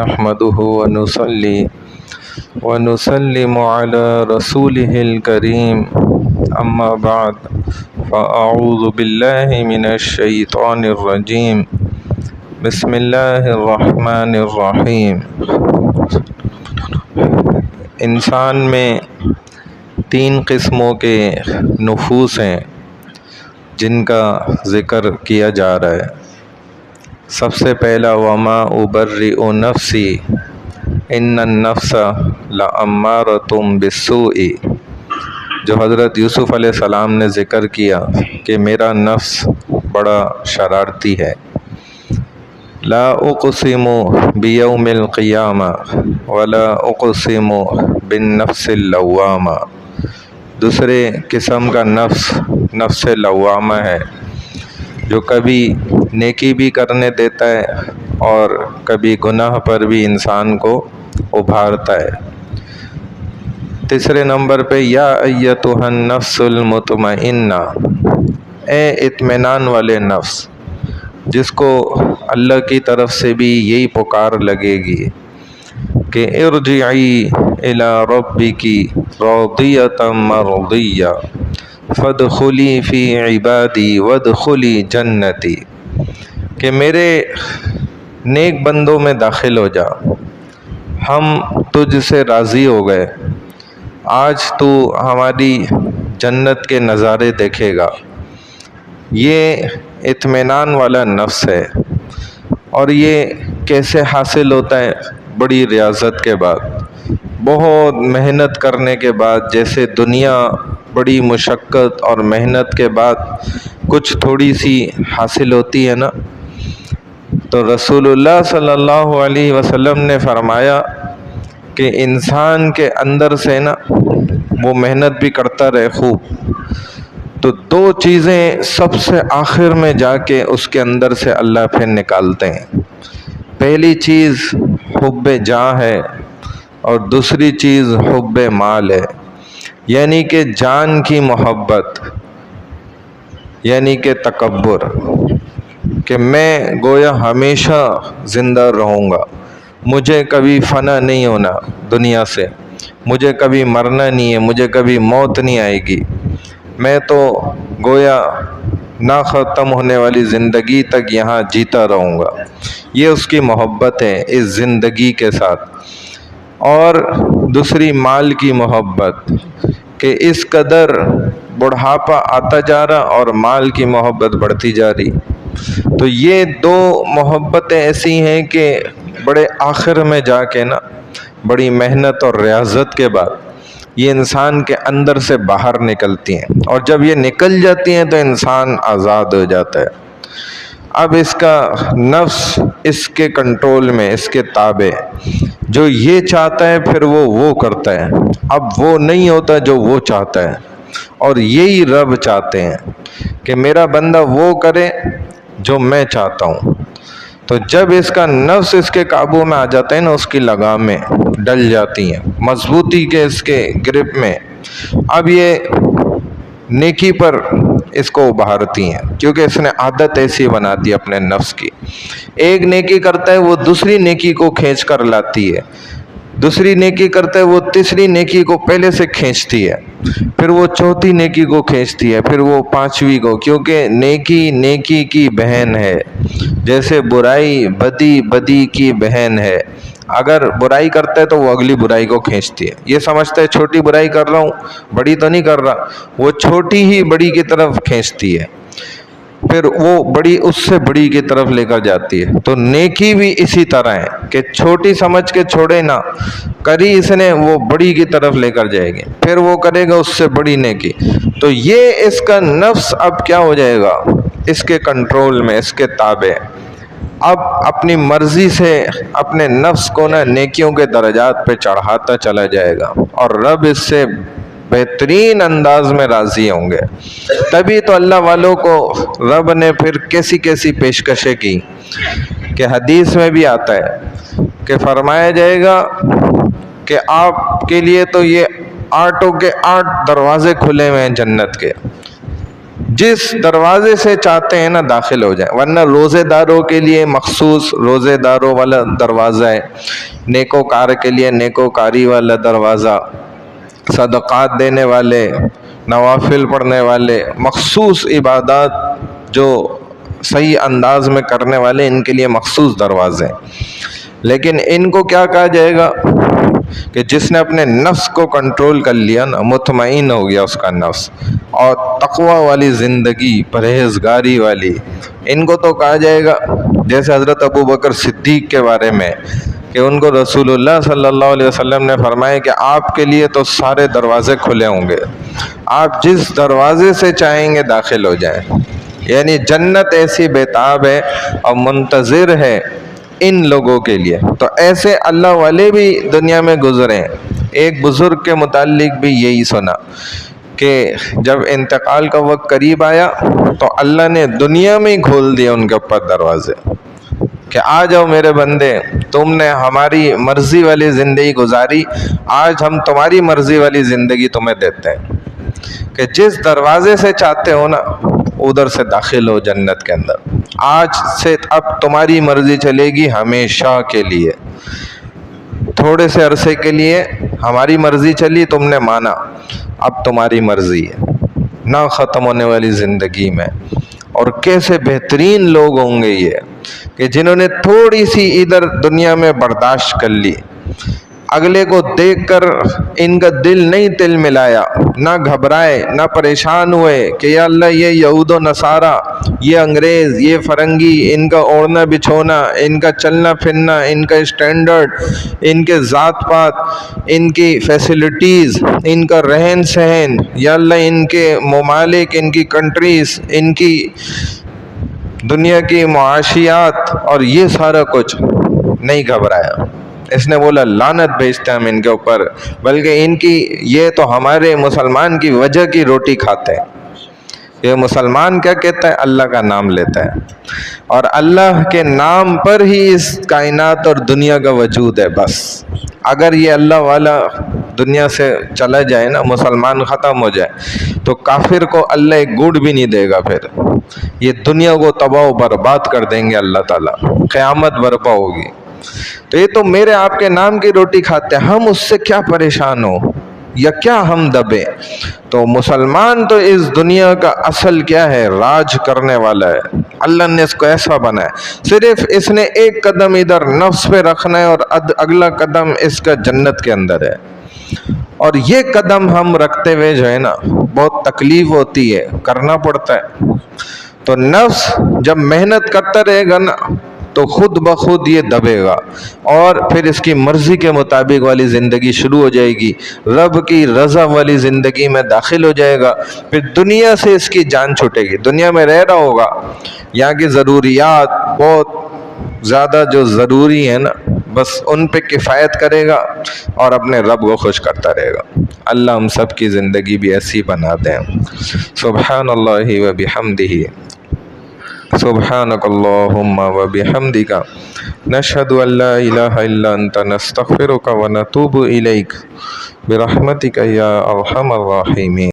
نحمده ونصلي ونسلم على رسوله الكريم أما بعد فأعوذ بالله من الشيطان الرجيم بسم الله الرحمن الرحيم۔ انسان میں 3 قسموں کے نفوس ہیں جن کا ذکر کیا جا رہا ہے۔ سب سے پہلا وما ابرئ نفسی ان النفس لامارۃ بالسوء، جو حضرت یوسف علیہ السلام نے ذکر کیا کہ میرا نفس بڑا شرارتی ہے۔ لا اقسم بیوم القیامہ ولا اقسم بالنفس اللوامہ، دوسرے قسم کا نفس نفس لوامہ ہے جو کبھی نیکی بھی کرنے دیتا ہے اور کبھی گناہ پر بھی انسان کو ابھارتا ہے۔ تیسرے نمبر پہ یا ایتھا النفس المطمئنہ، اے اطمینان والے نفس، جس کو اللہ کی طرف سے بھی یہی پکار لگے گی کہ ارجعی الی ربک راضیۃ مرضیہ فادخلی فی عبادی وادخلی جنتی، کہ میرے نیک بندوں میں داخل ہو جا، ہم تجھ سے راضی ہو گئے، آج تو ہماری جنت کے نظارے دیکھے گا۔ یہ اطمینان والا نفس ہے، اور یہ کیسے حاصل ہوتا ہے؟ بڑی ریاضت کے بعد، بہت محنت کرنے کے بعد، جیسے دنیا بڑی مشقت اور محنت کے بعد کچھ تھوڑی سی حاصل ہوتی ہے نا، تو رسول اللہ صلی اللہ علیہ وسلم نے فرمایا کہ انسان کے اندر سے نا وہ محنت بھی کرتا رہے خوب، تو 2 چیزیں سب سے آخر میں جا کے اس کے اندر سے اللہ پھر نکالتے ہیں۔ پہلی چیز حب جاہ ہے اور دوسری چیز حب مال ہے، یعنی کہ جان کی محبت، یعنی کہ تکبر، کہ میں گویا ہمیشہ زندہ رہوں گا، مجھے کبھی فنا نہیں ہونا دنیا سے، مجھے کبھی مرنا نہیں ہے، مجھے کبھی موت نہیں آئے گی، میں تو گویا نہ ختم ہونے والی زندگی تک یہاں جیتا رہوں گا۔ یہ اس کی محبت ہے اس زندگی کے ساتھ۔ اور دوسری مال کی محبت، کہ اس قدر بڑھاپا آتا جا رہا اور مال کی محبت بڑھتی جا رہی، تو یہ 2 محبتیں ایسی ہیں کہ بڑے آخر میں جا کے نا بڑی محنت اور ریاضت کے بعد یہ انسان کے اندر سے باہر نکلتی ہیں، اور جب یہ نکل جاتی ہیں تو انسان آزاد ہو جاتا ہے۔ اب اس کا نفس اس کے کنٹرول میں، اس کے تابع، جو یہ چاہتا ہے پھر وہ کرتا ہے، اب وہ نہیں ہوتا جو وہ چاہتا ہے، اور یہی رب چاہتے ہیں کہ میرا بندہ وہ کرے جو میں چاہتا ہوں۔ تو جب اس کا نفس اس کے قابو میں آ جاتا ہے نا، اس کی لگامیں ڈل جاتی ہیں مضبوطی کے اس کے گرپ میں، اب یہ نیکی پر اس کو ابھارتی ہیں، کیونکہ اس نے عادت ایسی بنا دی اپنے نفس کی، ایک نیکی کرتا ہے وہ دوسری نیکی کو کھینچ کر لاتی ہے، دوسری نیکی کرتا ہے وہ تیسری نیکی کو پہلے سے کھینچتی ہے، پھر وہ چوتھی نیکی کو کھینچتی ہے، پھر وہ 5ویں کو، کیونکہ نیکی نیکی کی بہن ہے، جیسے برائی بدی کی بہن ہے۔ اگر برائی کرتا ہے تو وہ اگلی برائی کو کھینچتی ہے، یہ سمجھتا ہے چھوٹی برائی کر رہا ہوں، بڑی تو نہیں کر رہا، وہ چھوٹی ہی بڑی کی طرف کھینچتی ہے، پھر وہ بڑی اس سے بڑی کی طرف لے کر جاتی ہے۔ تو نیکی بھی اسی طرح ہے کہ چھوٹی سمجھ کے چھوڑے نہ، کری اس نے وہ بڑی کی طرف لے کر جائے گی، پھر وہ کرے گا اس سے بڑی نیکی، تو یہ اس کا نفس اب کیا ہو جائے گا؟ اس کے کنٹرول میں، اس کے تابع، اب اپنی مرضی سے اپنے نفس کو نا نیکیوں کے درجات پہ چڑھاتا چلا جائے گا، اور رب اس سے بہترین انداز میں راضی ہوں گے۔ تبھی تو اللہ والوں کو رب نے پھر کیسی کیسی پیشکشیں کی، کہ حدیث میں بھی آتا ہے کہ فرمایا جائے گا کہ آپ کے لیے تو یہ 8 کے 8 دروازے کھلے ہوئے ہیں جنت کے، جس دروازے سے چاہتے ہیں نا داخل ہو جائیں، ورنہ روزے داروں کے لیے مخصوص روزے داروں والا دروازہ ہے، نیکوکار کے لیے نیکوکاری والا دروازہ، صدقات دینے والے، نوافل پڑھنے والے، مخصوص عبادات جو صحیح انداز میں کرنے والے، ان کے لیے مخصوص دروازے ہیں۔ لیکن ان کو کیا کہا جائے گا کہ جس نے اپنے نفس کو کنٹرول کر لیا نا، مطمئن ہو گیا اس کا نفس، اور تقوی والی زندگی، پرہیزگاری والی، ان کو تو کہا جائے گا جیسے حضرت ابو بکر صدیق کے بارے میں کہ ان کو رسول اللہ صلی اللہ علیہ وسلم نے فرمایا کہ آپ کے لیے تو سارے دروازے کھلے ہوں گے، آپ جس دروازے سے چاہیں گے داخل ہو جائیں۔ یعنی جنت ایسی بےتاب ہے اور منتظر ہے ان لوگوں کے لیے۔ تو ایسے اللہ والے بھی دنیا میں گزرے ہیں۔ ایک بزرگ کے متعلق بھی یہی سنا کہ جب انتقال کا وقت قریب آیا تو اللہ نے دنیا میں ہی کھول دیا ان کے اوپر دروازے کہ آ جاؤ میرے بندے، تم نے ہماری مرضی والی زندگی گزاری، آج ہم تمہاری مرضی والی زندگی تمہیں دیتے ہیں کہ جس دروازے سے چاہتے ہو نا ادھر سے داخل ہو جنت کے اندر۔ آج سے اب تمہاری مرضی چلے گی ہمیشہ کے لیے، تھوڑے سے عرصے کے لیے ہماری مرضی چلی، تم نے مانا، اب تمہاری مرضی ہے، نہ ختم ہونے والی زندگی میں۔ اور کیسے بہترین لوگ ہوں گے یہ کہ جنہوں نے تھوڑی سی ادھر دنیا میں برداشت کر لی، اگلے کو دیکھ کر ان کا دل نہیں تل ملایا، نہ گھبرائے، نہ پریشان ہوئے کہ یا اللہ یہ یہود و نصارہ، یہ انگریز، یہ فرنگی، ان کا اوڑھنا بچھونا، ان کا چلنا پھرنا، ان کا اسٹینڈرڈ، ان کے ذات پات، ان کی فیسلٹیز، ان کا رہن سہن، یا اللہ ان کے ممالک، ان کی کنٹریز، ان کی دنیا کی معاشیات، اور یہ سارا کچھ نہیں گھبرایا۔ اس نے بولا لعنت بھیجتے ہم ان کے اوپر، بلکہ ان کی یہ تو ہمارے مسلمان کی وجہ کی روٹی کھاتے ہیں۔ یہ مسلمان کیا کہتا ہے؟ اللہ کا نام لیتا ہے، اور اللہ کے نام پر ہی اس کائنات اور دنیا کا وجود ہے۔ بس اگر یہ اللہ والا دنیا سے چلا جائے نا، مسلمان ختم ہو جائے، تو کافر کو اللہ ایک گوڑ بھی نہیں دے گا، پھر یہ دنیا کو تباہ و برباد کر دیں گے اللہ تعالیٰ، قیامت برپا ہوگی۔ تو یہ تو میرے آپ کے نام کی روٹی کھاتے ہیں، ہم اس سے کیا پریشان ہو یا کیا ہم دبے؟ تو مسلمان تو اس دنیا کا اصل کیا ہے؟ راج کرنے والا ہے۔ اللہ نے اس کو ایسا بنایا، صرف اس نے ایک قدم ادھر نفس پہ رکھنا ہے اور اگلا قدم اس کا جنت کے اندر ہے۔ اور یہ قدم ہم رکھتے ہوئے جو ہے نا بہت تکلیف ہوتی ہے، کرنا پڑتا ہے۔ تو نفس جب محنت کرتا رہے گا نا تو خود بخود یہ دبے گا، اور پھر اس کی مرضی کے مطابق والی زندگی شروع ہو جائے گی، رب کی رضا والی زندگی میں داخل ہو جائے گا۔ پھر دنیا سے اس کی جان چھوٹے گی، دنیا میں رہ رہا ہوگا، یہاں کی ضروریات بہت زیادہ جو ضروری ہیں نا بس ان پہ کفایت کرے گا اور اپنے رب کو خوش کرتا رہے گا۔ اللہ ہم سب کی زندگی بھی ایسی بنا دیں۔ سبحان اللہ و بحمدہ، سبحانک اللہم و بحمدک، نشہد ان لا الہ الا انت، نستغفرک و نتوب الیک، برحمتک یا ارحم الراحمین۔